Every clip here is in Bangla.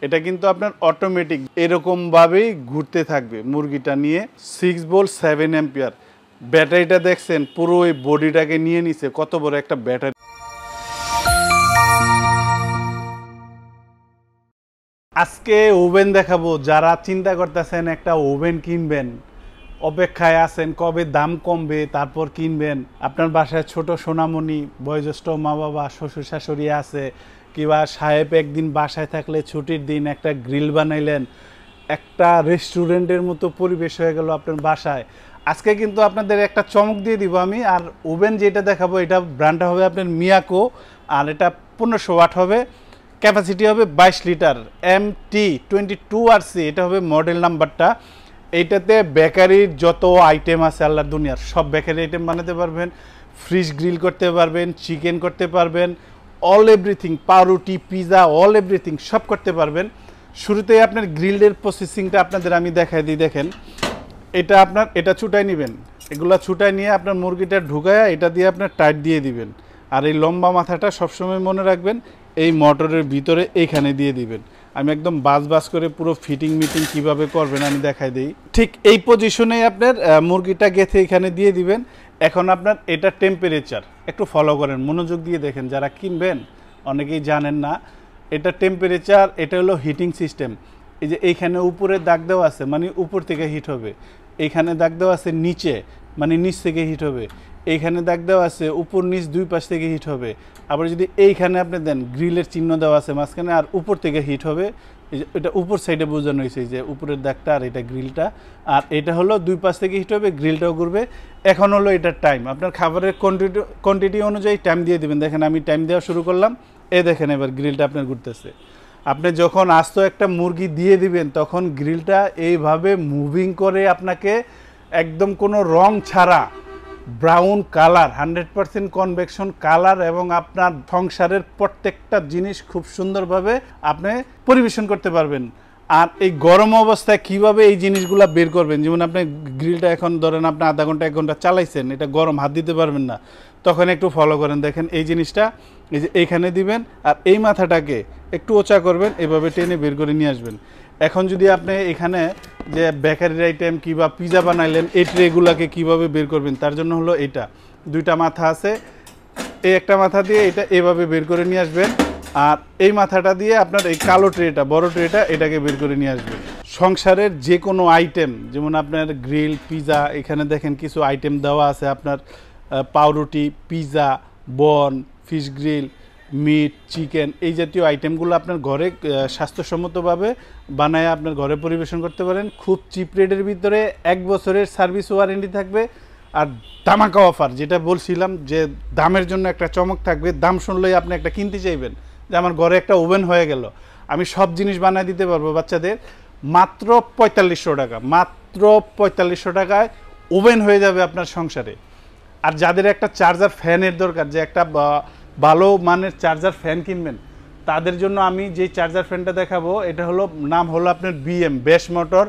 এটা কিন্তু আপনার অটোমেটিক এরকমভাবেই ঘুরতে থাকবে মুরগিটা নিয়ে 6 ভোল্ট 7 অ্যাম্পিয়ার ব্যাটারিটা দেখছেন পুরো ওই বডিটাকে নিয়ে নিছে কত বড় একটা ব্যাটারি আজকে ওভেন দেখাবো যারা চিন্তা করতেছেন একটা ওভেন কিনবেন অপেক্ষায় আছেন কবে দাম কমবে তারপর কিনবেন আপনার বাসায় ছোট সোনামণি বয়োজ্যেষ্ঠ মা বাবা শ্বশুর শাশুড়ি আছে কিংবা সাহেব একদিন বাসায় থাকলে ছুটির দিন একটা গ্রিল বানাইলেন একটা রেস্টুরেন্টের মতো পরিবেশ হয়ে গেল আপনার বাসায় আজকে কিন্তু আপনাদের একটা চমক দিয়ে দিব আমি আর ওভেন যেটা দেখাবো এটা ব্র্যান্ডটা হবে আপনার মিয়াকো আর এটা 1500 ওয়াট হবে ক্যাপাসিটি হবে 22 লিটার MT22RC এটা হবে মডেল নাম্বারটা এইটাতে বেকারির যত আইটেম আছে আল্লাহর দুনিয়ার সব বেকারি আইটেম বানাতে পারবেন ফ্রিজ গ্রিল করতে পারবেন চিকেন করতে পারবেন অল এভরিথিং পাউরুটি পিজা অল এভরিথিং সব করতে পারবেন শুরুতেই আপনার গ্রিলের প্রসেসিংটা আপনাদের আমি দেখাই দিই দেখেন এটা আপনার এটা ছুটাই নেবেন এগুলা ছুটাই নিয়ে আপনার মুরগিটা ঢুকায়া এটা দিয়ে আপনার টাইট দিয়ে দিবেন আর এই লম্বা মাথাটা সবসময় মনে রাখবেন এই মোটরের ভিতরে এইখানে দিয়ে দিবেন আমি একদম বাস করে পুরো ফিটিং মিটিং কিভাবে করবেন আমি দেখাই দেই ঠিক এই পজিশনে আপনার মুরগিটা গেথে এখানে দিয়ে দিবেন এখন আপনার এটা টেম্পারেচার একটু ফলো করেন মনোযোগ দিয়ে দেখেন যারা কিনবেন অনেকেই জানেন না এটা টেম্পারেচার এটা হলো হিটিং সিস্টেম এই যে এইখানে উপরে দাগ দেওয়া আছে মানে উপর থেকে হিট হবে এইখানে দাগ দেওয়া আছে নিচে মানে নিচ থেকে হিট হবে এইখানে দাগ দেওয়া আছে উপর নিচ দুই পাশ থেকে হিট হবে আবার যদি এইখানে আপনি দেন গ্রিলের চিহ্ন দেওয়া আছে মাঝখানে আর উপর থেকে হিট হবে এটা উপর সাইডে বোঝানো হয়েছে যে উপরের দাগটা আর এটা গ্রিলটা আর এটা হলো দুই পাশ থেকে হিট হবে গ্রিলটাও ঘুরবে এখন হলো এটার টাইম আপনার খাবারের কোয়ান্টিটি অনুযায়ী টাইম দিয়ে দিবেন দেখেন আমি টাইম দেওয়া শুরু করলাম এই দেখেন এবার গ্রিলটা আপনার ঘুরতেছে আপনি যখন আস্ত একটা মুরগি দিয়ে দিবেন তখন গ্রিলটা এইভাবে মুভিং করে আপনাকে একদম কোনো রং ছাড়া ব্রাউন কালার 100% কনভেকশন কালার এবং আপনার সংসারের প্রত্যেকটা জিনিস খুব সুন্দরভাবে আপনি পরিবেশন করতে পারবেন আর এই গরম অবস্থায় কিভাবে এই জিনিসগুলো বের করবেন যেমন আপনি গ্রিলটা এখন ধরেন আপনি আধা ঘন্টা 1 ঘন্টা চালাইছেন এটা গরম হাত দিতে পারবেন না তখন একটু ফলো করেন দেখেন এই জিনিসটা এই যে এইখানে দিবেন আর এই মাথাটাকে একটু ওচা করবেন এভাবে টেনে বের করে নিয়ে আসবেন এখন যদি আপনি এখানে যে বেকারির আইটেম কিংবা পিজা বানাইলেন এই ট্রেগুলোকে কীভাবে বের করবেন তার জন্য হলো এইটা দুইটা মাথা আছে এই একটা মাথা দিয়ে এটা এভাবে বের করে নিয়ে আসবেন আর এই মাথাটা দিয়ে আপনার এই কালো ট্রেটা বড় ট্রেটা এটাকে বের করে নিয়ে আসবেন সংসারের যে কোনো আইটেম যেমন আপনার গ্রিল পিজা এখানে দেখেন কিছু আইটেম দেওয়া আছে আপনার পাউরুটি পিজা বন ফিশ গ্রিল মিট চিকেন এই জাতীয় আইটেমগুলো আপনার ঘরে স্বাস্থ্যসম্মতভাবে বানায় আপনার ঘরে পরিবেশন করতে পারেন খুব চিপ রেটের ভিতরে 1 বছরের সার্ভিস ওয়ারেন্টি থাকবে আর ধামাকা অফার যেটা বলছিলাম যে দামের জন্য একটা চমক থাকবে দাম শুনলেই আপনি একটা কিনতে চাইবেন যে আমার ঘরে একটা ওভেন হয়ে গেল আমি সব জিনিস বানিয়ে দিতে পারবো বাচ্চাদের মাত্র 4500 টাকা মাত্র 4500 টাকায় ওভেন হয়ে যাবে আপনার সংসারে আর যাদের একটা চার্জার ফ্যানের দরকার যে একটা ভালো মানের চার্জার ফ্যান কিনবেন তাদের জন্য আমি যে চার্জার ফ্যানটা দেখাবো এটা হলো নাম হলো আপনার BM বেশ মোটর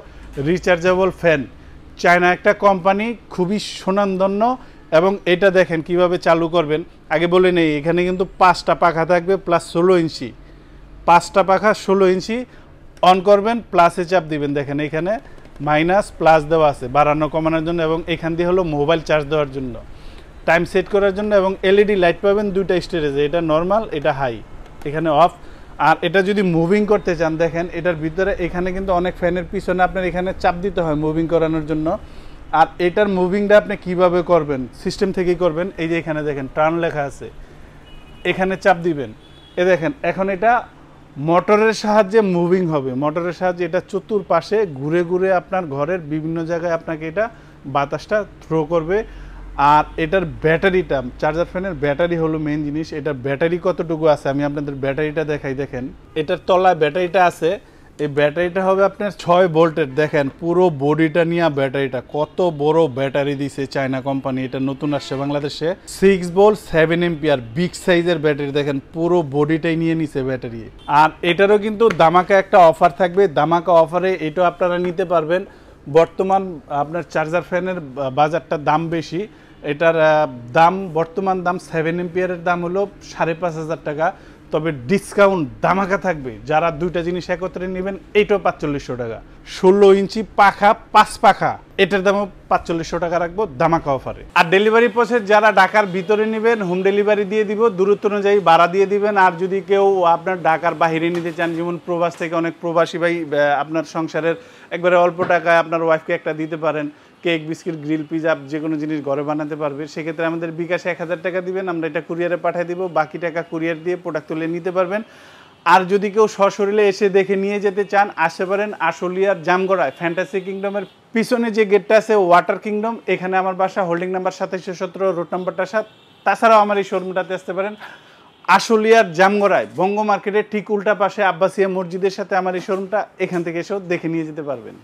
রিচার্জেবল ফ্যান চায়না একটা কোম্পানি খুবই সুনামধন্য এবং এটা দেখেন কিভাবে চালু করবেন আগে বলে নেই এখানে কিন্তু 5টা পাখা থাকবে প্লাস 16 ইঞ্চি 5টা পাখা 16 ইঞ্চি অন করবেন প্লাসে চাপ দিবেন দেখেন এখানে মাইনাস প্লাস দেওয়া আছে বাড়ানো কমানোর জন্য এবং এখান দিয়ে হলো মোবাইল চার্জ দেওয়ার জন্য টাইম সেট করার জন্য এবং LED লাইট পাবেন দুইটা স্টোরেজে এটা নর্মাল এটা হাই এখানে অফ আর এটা যদি মুভিং করতে চান দেখেন এটার ভিতরে এখানে কিন্তু অনেক ফ্যানের পিছনে আপনার এখানে চাপ দিতে হয় মুভিং করানোর জন্য আর এটার মুভিংটা আপনি কিভাবে করবেন সিস্টেম থেকেই করবেন এই যে এখানে দেখেন টার্ন লেখা আছে এখানে চাপ দিবেন এ দেখেন এখন এটা মোটরের সাহায্যে মুভিং হবে মোটরের সাহায্যে এটা চতুর্পাশে ঘুরে ঘুরে আপনার ঘরের বিভিন্ন জায়গায় আপনাকে এটা বাতাসটা থ্রো করবে আর এটার ব্যাটারিটা চার্জার ফ্যানের ব্যাটারি হলো মেইন জিনিস এটার ব্যাটারি কতটুকু আছে আমি আপনাদের ব্যাটারিটা দেখাই দেখেন এটার তলায় ব্যাটারিটা আছে এই ব্যাটারিটা হবে আপনার 6 ভোল্টের দেখেন পুরো বডিটা নিয়ে ব্যাটারিটা কত বড় ব্যাটারি দিছে চায়না কোম্পানি এটা নতুন আসছে বাংলাদেশে 6 ভোল্ট 7 এম্পিয়ার বিগ সাইজের ব্যাটারি দেখেন পুরো বডিটাই নিয়ে নিছে ব্যাটারি আর এটারও কিন্তু দামাকা একটা অফার থাকবে দামাকা অফারে এটা আপনারা নিতে পারবেন বর্তমান আপনার চার্জার ফ্যানের বাজারটা দাম বেশি এটার দাম বর্তমান দাম 7 এম্পিয়ারের দাম হলো 5500 টাকা তবে ডিসকাউন্ট ধামাকা থাকবে। যারা দুইটা জিনিস একত্রে নেবেন এইটাও 4500 টাকা। 16 ইঞ্চি পাখা 5 পাখা এটার দামও 4500 টাকা রাখবো ধামাকা অফারে। আর ডেলিভারি প্রসেস যারা ঢাকার ভিতরে নেবেন হোম ডেলিভারি দিয়ে দিব, দূরত্ব অনুযায়ী ভাড়া দিয়ে দিবেন। আর যদি কেউ আপনার ঢাকার বাইরে নিতে চান, যেমন প্রবাস থেকে অনেক প্রবাসী ভাই আপনার সংসারের একবারে অল্প টাকায় আপনার ওয়াইফকে একটা দিতে পারেন, কেক বিস্কিট গ্রিল পিজা যে কোনো জিনিস ঘরে বানাতে পারবে, সেক্ষেত্রে আমাদের বিকাশে 1000 টাকা দিবেন, আমরা এটা কুরিয়ারে পাঠিয়ে দিব, বাকি টাকা কুরিয়ার দিয়ে প্রোডাক্ট তুলে নিতে পারবেন। আর যদি কেউ সশরীরে এসে দেখে নিয়ে যেতে চান, আসতে পারেন আশুলিয়ার জামগড়ায় ফ্যান্টাসি কিংডমের পিছনে যে গেটটা আছে ওয়াটার কিংডম, এখানে আমার বাসা, হোল্ডিং নাম্বার 2717, রোড নাম্বারটা 7। তাছাড়াও আমার এই শোরুমটাতে আসতে পারেন আশুলিয়ার জামগড়ায় বঙ্গ মার্কেটের ঠিক উল্টা পাশে আব্বাসিয়া মসজিদের সাথে আমার এই শোরুমটা, এখান থেকে এসেও দেখে নিয়ে যেতে পারবেন।